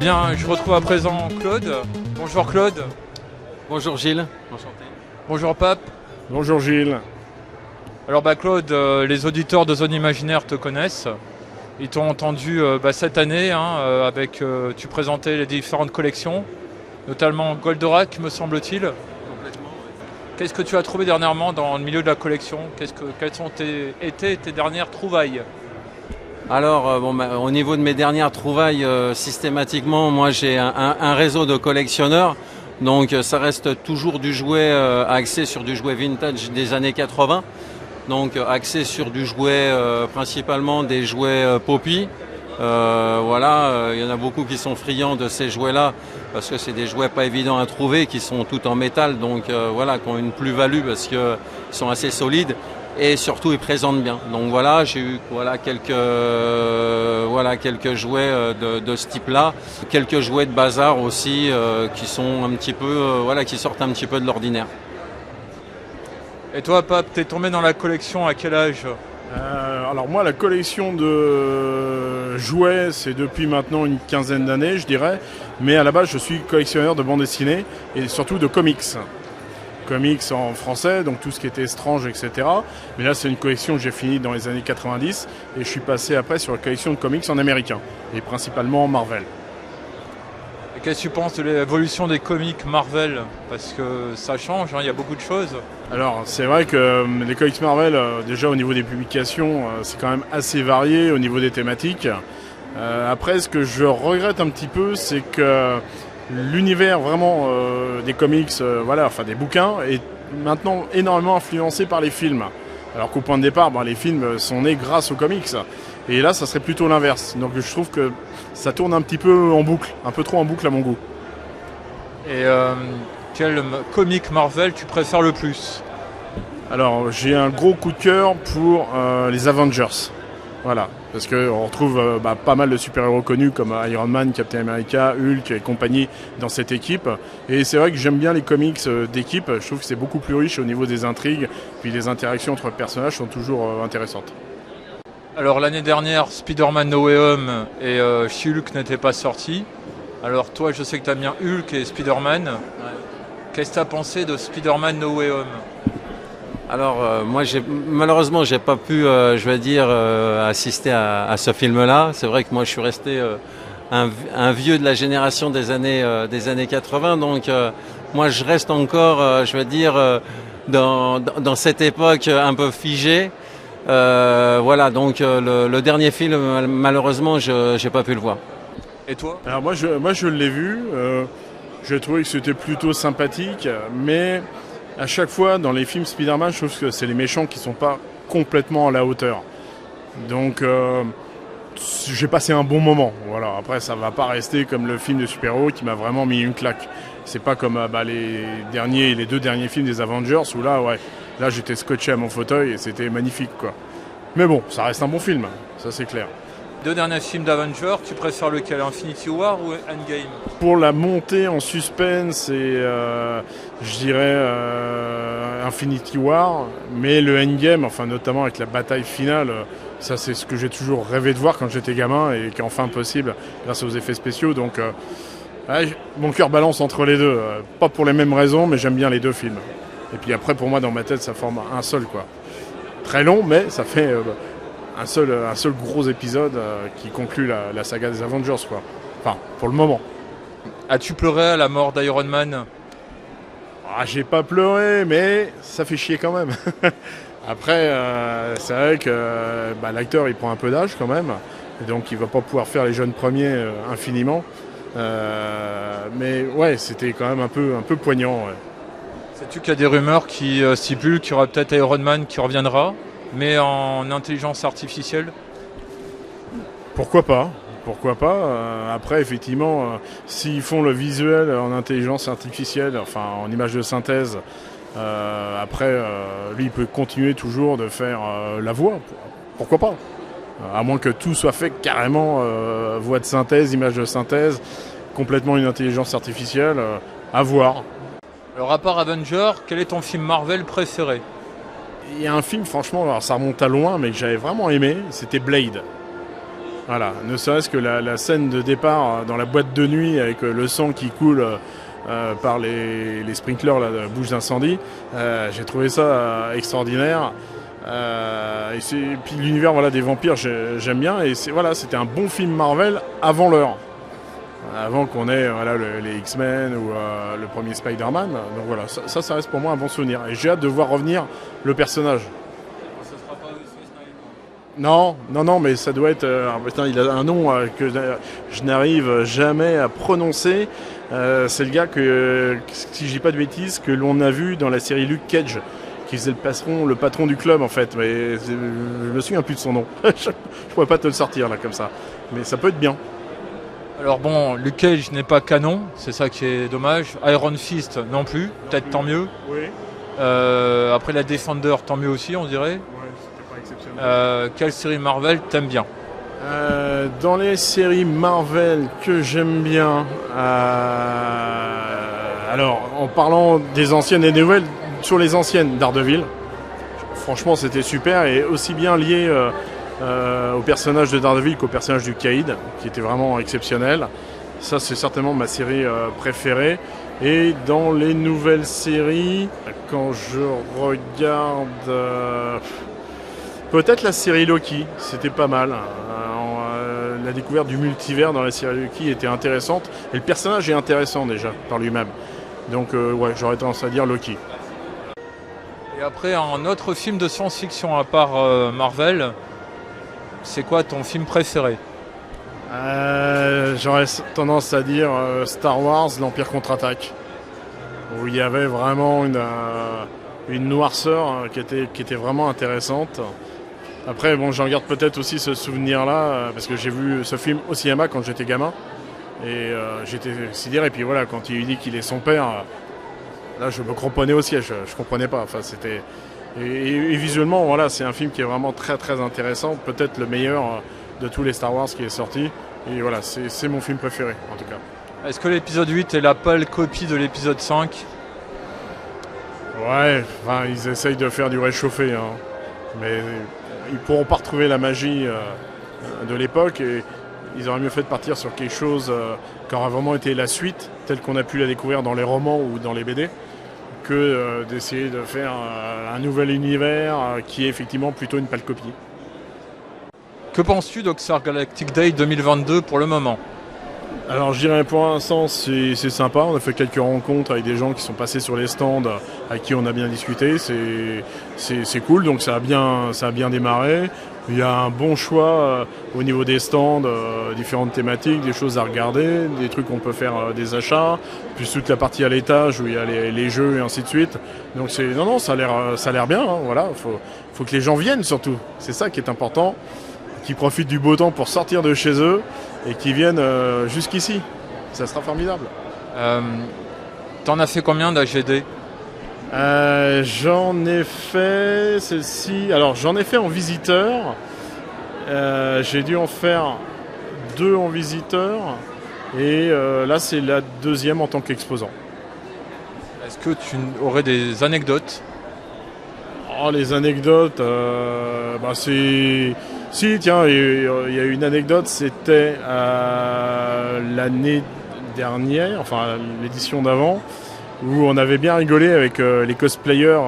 Bien, je retrouve à présent Claude. Bonjour Claude. Bonjour Gilles. Enchanté. Bonjour Pape. Bonjour Gilles. Alors Claude, les auditeurs de Zone Imaginaire te connaissent. Ils t'ont entendu cette année, tu présentais les différentes collections, notamment Goldorak, me semble-t-il. Complètement, oui. Qu'est-ce que tu as trouvé dernièrement dans le milieu de la collection? Quelles sont été tes dernières trouvailles? Alors, au niveau de mes dernières trouvailles, systématiquement, moi j'ai un réseau de collectionneurs. Donc ça reste toujours du jouet axé sur du jouet vintage des années 80. Donc axé sur du jouet principalement des jouets Poppy. Il y en a beaucoup qui sont friands de ces jouets-là parce que c'est des jouets pas évidents à trouver, qui sont tout en métal, donc qui ont une plus-value parce qu'ils sont assez solides et surtout ils présentent bien. Donc voilà, j'ai eu quelques jouets de ce type-là, quelques jouets de bazar aussi qui sont un petit peu qui sortent un petit peu de l'ordinaire. Et toi Pape, t'es tombé dans la collection à quel âge? Alors moi, la collection de jouets, c'est depuis maintenant une quinzaine d'années, je dirais. Mais à la base, je suis collectionneur de bandes dessinées et surtout de comics. Comics en français, donc tout ce qui était Strange, etc. Mais là, c'est une collection que j'ai finie dans les années 90 et je suis passé après sur la collection de comics en américain et principalement Marvel. Et qu'est-ce que tu penses de l'évolution des comics Marvel? Parce que ça change, il y a beaucoup de choses. Alors, c'est vrai que les comics Marvel, déjà au niveau des publications, c'est quand même assez varié au niveau des thématiques. Après, ce que je regrette un petit peu, c'est que l'univers vraiment des comics, des bouquins, est maintenant énormément influencé par les films. Alors qu'au point de départ, les films sont nés grâce aux comics. Et là, ça serait plutôt l'inverse. Donc je trouve que ça tourne un petit peu en boucle, un peu trop en boucle à mon goût. Et quel comic Marvel tu préfères le plus? Alors, j'ai un gros coup de cœur pour les Avengers. Voilà, parce qu'on retrouve pas mal de super-héros connus comme Iron Man, Captain America, Hulk et compagnie dans cette équipe. Et c'est vrai que j'aime bien les comics d'équipe. Je trouve que c'est beaucoup plus riche au niveau des intrigues. Puis les interactions entre personnages sont toujours intéressantes. Alors l'année dernière, Spider-Man No Way Home et She-Hulk n'étaient pas sortis. Alors toi, je sais que tu aimes bien Hulk et Spider-Man. Ouais. Qu'est-ce que tu as pensé de Spider-Man No Way Home? Alors moi, malheureusement, j'ai pas pu, assister à ce film-là. C'est vrai que moi, je suis resté un vieux de la génération des années 80. Donc moi, je reste encore, dans cette époque un peu figée. Donc le dernier film, malheureusement, j'ai pas pu le voir. Et toi? Alors moi je l'ai vu, j'ai trouvé que c'était plutôt sympathique, mais à chaque fois dans les films Spider-Man, je trouve que c'est les méchants qui sont pas complètement à la hauteur. Donc j'ai passé un bon moment. Voilà. Après ça va pas rester comme le film de super-héros qui m'a vraiment mis une claque. C'est pas comme les deux derniers films des Avengers où là j'étais scotché à mon fauteuil et c'était magnifique quoi. Mais bon, ça reste un bon film, ça c'est clair. Deux derniers films d'Avengers, tu préfères lequel, Infinity War ou Endgame? Pour la montée en suspense, je dirais Infinity War, mais le Endgame, notamment avec la bataille finale, ça c'est ce que j'ai toujours rêvé de voir quand j'étais gamin et qui est enfin possible grâce aux effets spéciaux. Donc mon cœur balance entre les deux, pas pour les mêmes raisons, mais j'aime bien les deux films. Et puis après, pour moi, dans ma tête, ça forme un seul quoi. Très long, mais ça fait un seul gros épisode qui conclut la saga des Avengers quoi. Enfin, pour le moment. As-tu pleuré à la mort d'Iron Man? J'ai pas pleuré, mais ça fait chier quand même. Après, c'est vrai que l'acteur il prend un peu d'âge quand même, et donc il va pas pouvoir faire les jeunes premiers infiniment. Mais ouais, c'était quand même un peu poignant. Ouais. Sais-tu qu'il y a des rumeurs qui stipulent qu'il y aura peut-être Iron Man qui reviendra, mais en intelligence artificielle? Pourquoi pas? Après, effectivement, s'ils font le visuel en intelligence artificielle, en image de synthèse, lui, il peut continuer toujours de faire la voix. Pourquoi pas? À moins que tout soit fait carrément voix de synthèse, image de synthèse, complètement une intelligence artificielle, à voir. Alors, à part Avenger, quel est ton film Marvel préféré? Il y a un film, franchement, alors ça remonte à loin, mais que j'avais vraiment aimé, c'était Blade. Voilà, ne serait-ce que la scène de départ dans la boîte de nuit avec le sang qui coule par les sprinklers là, de bouche d'incendie, j'ai trouvé ça extraordinaire. Et puis l'univers voilà, des vampires, j'aime bien. Et voilà, c'était un bon film Marvel avant l'heure. Avant qu'on ait voilà, les X-Men ou le premier Spider-Man. Donc voilà, ça reste pour moi un bon souvenir. Et j'ai hâte de voir revenir le personnage. Ça sera pas Wesley Snipes. Non, mais ça doit être... putain, il a un nom que je n'arrive jamais à prononcer. C'est le gars que, si je dis pas de bêtises, que l'on a vu dans la série Luke Cage, qui faisait le patron du club en fait. Mais je me souviens plus de son nom. Je pourrais pas te le sortir là comme ça. Mais ça peut être bien. Alors bon, Luke Cage n'est pas canon, c'est ça qui est dommage. Iron Fist non plus, peut-être tant mieux. Oui. Après la Defender, tant mieux aussi, on dirait. Ouais, c'était pas exceptionnel. Quelle série Marvel t'aimes bien? Dans les séries Marvel que j'aime bien, alors en parlant des anciennes et des nouvelles, sur les anciennes, Daredevil, franchement c'était super et aussi bien lié au personnage de Daredevil qu'au personnage du Caïd, qui était vraiment exceptionnel. Ça c'est certainement ma série préférée. Et dans les nouvelles séries, quand je regarde... peut-être la série Loki, c'était pas mal. La découverte du multivers dans la série Loki était intéressante. Et le personnage est intéressant déjà par lui-même. Donc ouais, j'aurais tendance à dire Loki. Et après, un autre film de science-fiction à part Marvel, c'est quoi ton film préféré? J'aurais tendance à dire Star Wars, l'Empire contre-attaque. Où il y avait vraiment une noirceur qui était vraiment intéressante. Après, bon, j'en garde peut-être aussi ce souvenir-là, parce que j'ai vu ce film au cinéma quand j'étais gamin. Et j'étais sidéré. Et puis voilà, quand il dit qu'il est son père, là, je me cramponnais au siège. Je comprenais pas. Enfin, c'était... Et visuellement, voilà, c'est un film qui est vraiment très, très intéressant. Peut-être le meilleur de tous les Star Wars qui est sorti. Et voilà, c'est mon film préféré, en tout cas. Est-ce que l'épisode 8 est la pâle copie de l'épisode 5? Ouais, enfin, ils essayent de faire du réchauffé. Hein. Mais ils pourront pas retrouver la magie de l'époque et ils auraient mieux fait de partir sur quelque chose qui aurait vraiment été la suite, telle qu'on a pu la découvrir dans les romans ou dans les BD, que d'essayer de faire un nouvel univers qui est effectivement plutôt une pâle copie. Que penses-tu d'Oxford Galactic Day 2022 pour le moment? Alors je dirais pour l'instant c'est sympa, on a fait quelques rencontres avec des gens qui sont passés sur les stands avec qui on a bien discuté, c'est cool, donc ça a bien démarré. Il y a un bon choix au niveau des stands, différentes thématiques, des choses à regarder, des trucs qu'on peut faire des achats, plus toute la partie à l'étage où il y a les jeux et ainsi de suite. Donc non, ça a l'air bien, hein, voilà, faut que les gens viennent surtout, c'est ça qui est important, qu'ils profitent du beau temps pour sortir de chez eux et qui viennent jusqu'ici. Ça sera formidable. T'en as fait combien d'AGD? J'en ai fait celle-ci. Alors j'en ai fait en visiteur. J'ai dû en faire 2 en visiteur. Et là c'est la 2e en tant qu'exposant. Est-ce que tu aurais des anecdotes? Oh, les anecdotes, c'est... Si, tiens, il y a une anecdote, c'était l'année dernière, enfin l'édition d'avant, où on avait bien rigolé avec les cosplayers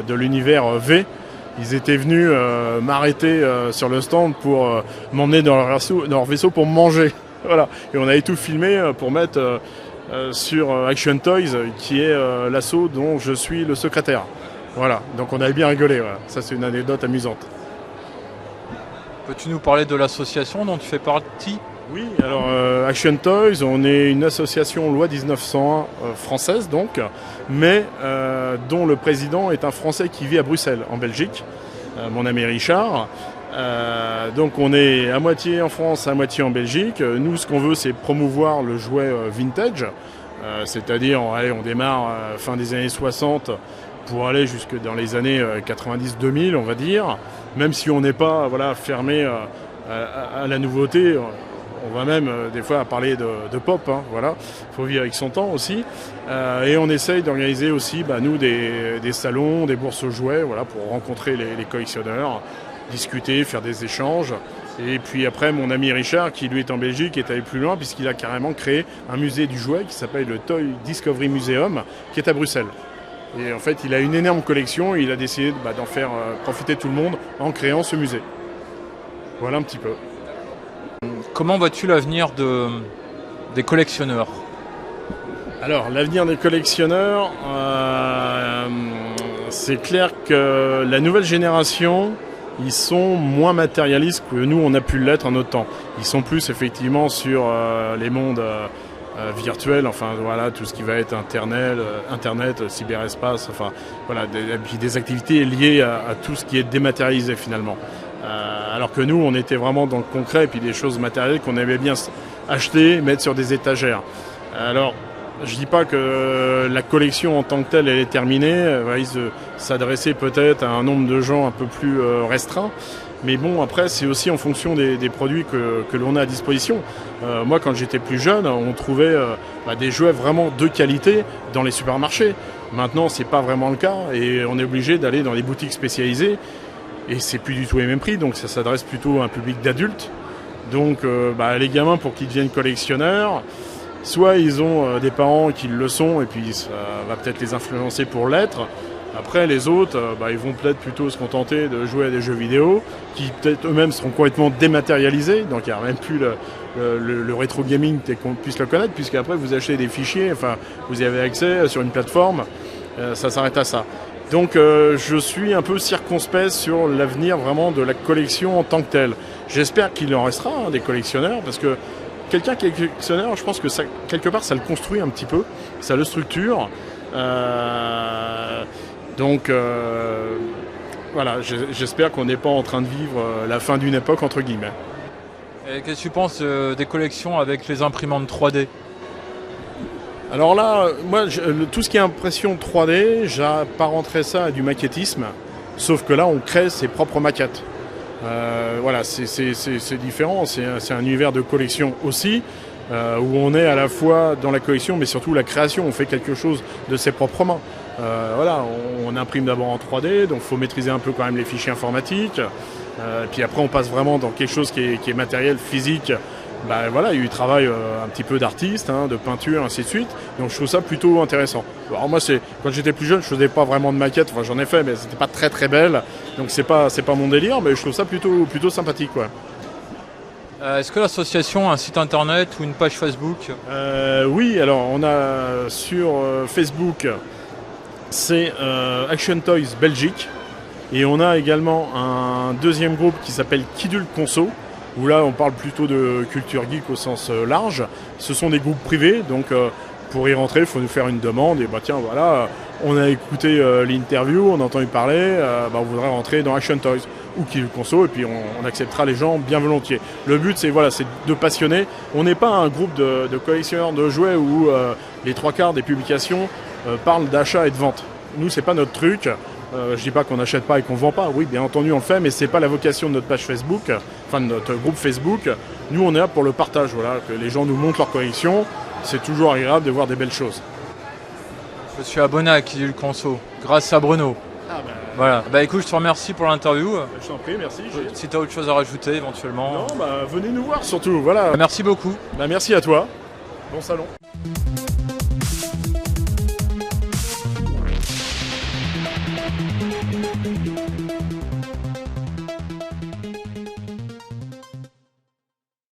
de l'univers V. Ils étaient venus m'arrêter sur le stand pour m'emmener dans leur vaisseau pour me manger. Voilà. Et on avait tout filmé pour mettre sur Action Toys, qui est l'assaut dont je suis le secrétaire. Voilà, donc on avait bien rigolé. Voilà. Ça, c'est une anecdote amusante. Peux-tu nous parler de l'association dont tu fais partie? Oui, alors Action Toys, on est une association loi 1901 française donc, mais dont le président est un Français qui vit à Bruxelles, en Belgique, mon ami Richard. Donc on est à moitié en France, à moitié en Belgique. Nous, ce qu'on veut, c'est promouvoir le jouet vintage, c'est-à-dire on démarre fin des années 60 pour aller jusque dans les années 90-2000, on va dire, même si on n'est pas fermé à la nouveauté. On va même des fois parler de pop, hein, voilà. Faut vivre avec son temps aussi. Et on essaye d'organiser aussi, nous, des salons, des bourses aux jouets, voilà, pour rencontrer les collectionneurs discuter, faire des échanges. Et puis après, mon ami Richard, qui lui est en Belgique, est allé plus loin puisqu'il a carrément créé un musée du jouet qui s'appelle le Toy Discovery Museum, qui est à Bruxelles. Et en fait, il a une énorme collection et il a décidé d'en faire profiter tout le monde en créant ce musée. Voilà un petit peu. Comment vois-tu l'avenir des collectionneurs? Alors, l'avenir des collectionneurs, c'est clair que la nouvelle génération, ils sont moins matérialistes que nous, on a pu l'être en notre temps. Ils sont plus effectivement sur les mondes virtuels, enfin voilà, tout ce qui va être Internet, cyberespace, enfin voilà, des activités liées à tout ce qui est dématérialisé finalement. Alors que nous, on était vraiment dans le concret et puis des choses matérielles qu'on aimait bien acheter, mettre sur des étagères. Alors, je dis pas que la collection en tant que telle elle est terminée, elle va s'adresser peut-être à un nombre de gens un peu plus restreint, mais bon après c'est aussi en fonction des produits que l'on a à disposition. Moi quand j'étais plus jeune, on trouvait des jouets vraiment de qualité dans les supermarchés. Maintenant c'est pas vraiment le cas et on est obligé d'aller dans les boutiques spécialisées et c'est plus du tout les mêmes prix, donc ça s'adresse plutôt à un public d'adultes. Donc les gamins pour qu'ils deviennent collectionneurs, soit ils ont des parents qui le sont et puis ça va peut-être les influencer pour l'être. Après les autres, ils vont peut-être plutôt se contenter de jouer à des jeux vidéo qui peut-être eux-mêmes seront complètement dématérialisés. Donc il n'y a même plus le rétro gaming tel qu'on puisse le connaître, puisqu'après vous achetez des fichiers, enfin vous y avez accès sur une plateforme, ça s'arrête à ça. Donc je suis un peu circonspect sur l'avenir vraiment de la collection en tant que telle. J'espère qu'il en restera des collectionneurs parce que quelqu'un qui est collectionneur, je pense que ça, quelque part, ça le construit un petit peu, ça le structure. Donc, voilà, j'espère qu'on n'est pas en train de vivre la fin d'une époque, entre guillemets. Et qu'est-ce que tu penses des collections avec les imprimantes 3D? Alors là, moi, tout ce qui est impression 3D, j'apparenterais ça à du maquettisme, sauf que là, on crée ses propres maquettes. Voilà, c'est différent, c'est un univers de collection aussi, où on est à la fois dans la collection, mais surtout la création, on fait quelque chose de ses propres mains. Voilà, on imprime d'abord en 3D, donc il faut maîtriser un peu quand même les fichiers informatiques, puis après on passe vraiment dans quelque chose qui est matériel, physique. Voilà, il y a eu du travail un petit peu d'artiste, de peinture, ainsi de suite. Donc je trouve ça plutôt intéressant. Alors moi, quand j'étais plus jeune, je faisais pas vraiment de maquettes. Enfin, j'en ai fait, mais c'était pas très très belle. Donc c'est pas mon délire, mais je trouve ça plutôt sympathique, quoi. Est-ce que l'association a un site internet ou une page Facebook? Oui, alors on a sur Facebook, c'est Action Toys Belgique. Et on a également un deuxième groupe qui s'appelle Kidult Conso, où là on parle plutôt de culture geek au sens large. Ce sont des groupes privés, donc pour y rentrer, il faut nous faire une demande. Et tiens, voilà, on a écouté l'interview, on a entendu parler, on voudrait rentrer dans Action Toys ou Kidult Conso, et puis on acceptera les gens bien volontiers. Le but, c'est de passionner. On n'est pas un groupe de collectionneurs de jouets où les trois quarts des publications parlent d'achat et de vente. Nous, c'est pas notre truc. Je dis pas qu'on n'achète pas et qu'on vend pas, oui bien entendu on le fait, mais c'est pas la vocation de notre page Facebook, enfin de notre groupe Facebook. Nous on est là pour le partage, voilà, que les gens nous montrent leur collection, c'est toujours agréable de voir des belles choses. Je suis abonné à Kidult Conso, grâce à Bruno. Voilà. Écoute, je te remercie pour l'interview. Je t'en prie, merci. Si tu as autre chose à rajouter éventuellement. Non, venez nous voir surtout, voilà. Merci beaucoup. Merci à toi. Bon salon.